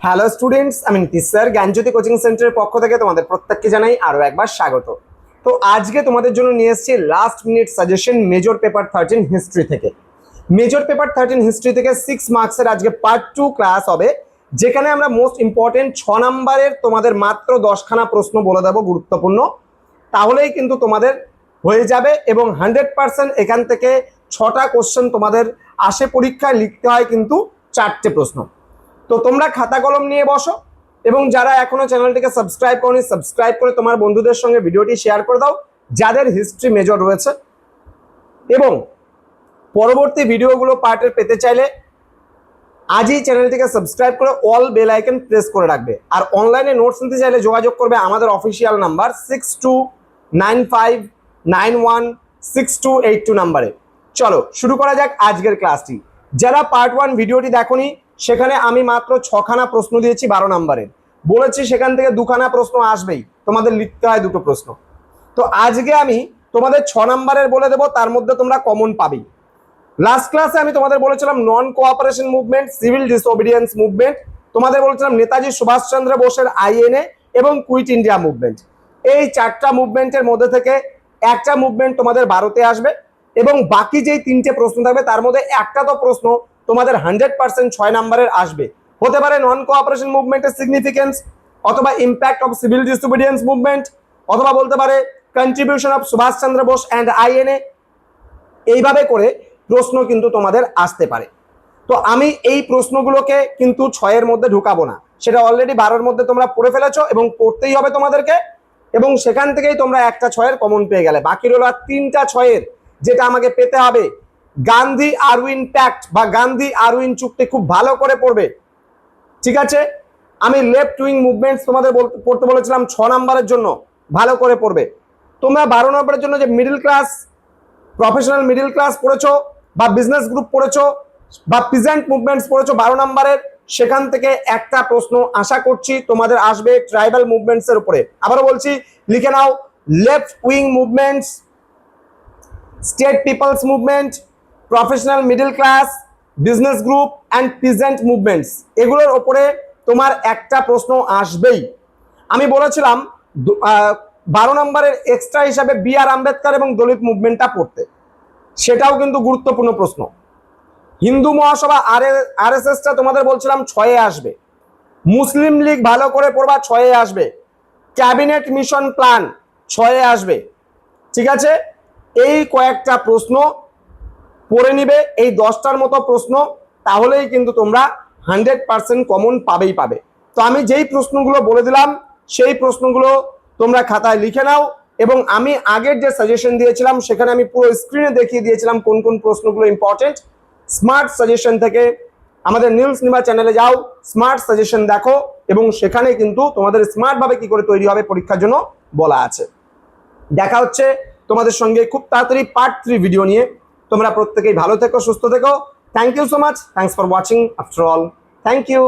Hello students, আমি Nitish sir জ্ঞানজ্যোতি coaching সেন্টারের পক্ষ থেকে তোমাদের প্রত্যেককে জানাই আরও একবার স্বাগত। তো আজকে তোমাদের জন্য নিয়ে এসেছি last minute suggestion major paper 13 history থেকে। মেজর পেপার 13 হিস্ট্রি থেকে 6 মার্কসের আজকে পার্ট 2 ক্লাস হবে, যেখানে আমরা মোস্ট ইম্পর্টেন্ট 6 নাম্বারের তোমাদের মাত্র 10খানা প্রশ্ন বলে দেবো গুরুত্বপূর্ণ। তাহলেই কিন্তু তোমাদের হয়ে যাবে এবং 100% এখান থেকে 6টা কোশ্চেন তোমাদের আসে। পরীক্ষায় লিখতে হয় কিন্তু 4টে প্রশ্ন। তো তোমরা খাতা কলম নিয়ে বসো এবং যারা এখনো চ্যানেলটিকে সাবস্ক্রাইব করনি সাবস্ক্রাইব করে তোমার বন্ধুদের সঙ্গে ভিডিওটি শেয়ার করে দাও যাদের হিস্ট্রি মেজর রয়েছে। এবং পরবর্তী ভিডিওগুলো পার্টের পেতে চাইলে আজই চ্যানেলটিকে সাবস্ক্রাইব করে অল বেল আইকন প্রেস করে রাখবে। আর অনলাইনে নোটস নিতে চাইলে যোগাযোগ করবে আমাদের অফিসিয়াল নাম্বার 6295916282 নাম্বারে। চলো শুরু করা যাক আজকের ক্লাসটি। যারা পার্ট 1 ভিডিওটি দেখোনি, সেখানে আমি মাত্র 6খানা প্রশ্ন দিয়েছি 12 নাম্বারের। বলেছি সেখান থেকে 2খানা প্রশ্ন আসবেই, তোমাদের লিখতে হয় 2টো প্রশ্ন। তো আজকে আমি তোমাদের 6 নাম্বারের বলে দেবো, তার মধ্যে তোমরা কমন পাবেই। লাস্ট ক্লাসে আমি তোমাদের বলেছিলাম non cooperation movement, civil disobedience movement, তোমাদের বলেছিলাম নেতাজি সুভাষচন্দ্র বোসের আইএনএ এবং কুইট ইন্ডিয়া মুভমেন্ট। এই 4টা মুভমেন্টের মধ্যে থেকে একটা মুভমেন্ট তোমাদের 12তে আসবে এবং বাকি যেই 3টে প্রশ্ন থাকবে তার মধ্যে একটা তো প্রশ্ন তোমাদের 100% 6 নাম্বারের আসবে। হতে পারে নন কোঅপারেশন মুভমেন্টের সিগনিফিকেন্স, অথবা impact of civil disobedience movement, অথবা বলতে পারে contribution of Subhas Chandra Bose and INA. এইভাবে করে প্রশ্ন কিন্তু তোমাদের আসতে পারে। তো আমি এই প্রশ্নগুলোকে কিন্তু 6-এর মধ্যে ঢুকাবো না, সেটা অলরেডি 12-এর মধ্যে তোমরা পড়ে ফেলেছো এবং পড়তেই হবে তোমাদেরকে। এবং সেখান থেকেই তোমরা একটা 6-এর কমন পেয়ে গেলে, বাকি রইল আর 3টা 6-এর, যেটা আমাকে পেতে হবে। গান্ধী আরউইন প্যাক্ট বা গান্ধী আরউইন চুক্তি খুব ভালো করে পড়বে, ঠিক আছে? আমি লেফট উইং মুভমেন্টস তোমাদের পড়তে বলেছিলাম 6 নাম্বারের জন্য, ভালো করে পড়বে। তোমরা 12 নম্বরের জন্য যে middle class, professional middle class পড়েছো বা বিজনেস গ্রুপ পড়েছো বা পিজেন্ট মুভমেন্টস পড়েছো 12 নম্বরের, সেখান থেকে একটা প্রশ্ন আশা করছি তোমাদের আসবে ট্রাইবাল মুভমেন্টস এর উপরে। আবারও বলছি, লিখে নাও left wing movements, state people's movement, professional middle class, business group and peasant movements, এগুলোর ওপরে তোমার একটা প্রশ্ন আসবেই। আমি বলেছিলাম 12 নম্বরের এক্সট্রা হিসাবে বি.আর. আম্বেদকর এবং দলিত মুভমেন্টটা পড়তে, সেটাও কিন্তু গুরুত্বপূর্ণ প্রশ্ন। হিন্দু মহাসভা আরএসএসটা তোমাদের বলছিলাম 6-এ আসবে। মুসলিম লীগ ভালো করে পড়বা, 6-এ আসবে। ক্যাবিনেট মিশন প্ল্যান 6-এ আসবে, ঠিক আছে? এই কয়েকটা প্রশ্ন পড়ে নিবে, এই 10টার মতো প্রশ্ন, তাহলেই কিন্তু তোমরা 100% কমন পাবেই পাবে। তো আমি যেই প্রশ্নগুলো বলে দিলাম সেই প্রশ্নগুলো তোমরা খাতায় লিখে নাও। এবং আমি আগের যে সাজেশন দিয়েছিলাম সেখানে আমি পুরো স্ক্রিনে দেখিয়ে দিয়েছিলাম কোন কোন প্রশ্নগুলো ইম্পর্টেন্ট। স্মার্ট সাজেশন থেকে আমাদের নিউজ নিবা চ্যানেলে যাও, স্মার্ট সাজেশন দেখো, এবং সেখানে কিন্তু তোমাদের স্মার্ট ভাবে কি করে তৈরি হবে পরীক্ষার জন্য বলা আছে। দেখা হচ্ছে তোমাদের সঙ্গে খুব তাড়াতাড়ি পার্ট 3 ভিডিও নিয়ে। তোমরা প্রত্যেকেই ভালো থেকো, সুস্থ থেকো। Thank you so much, thanks for watching after all, thank you.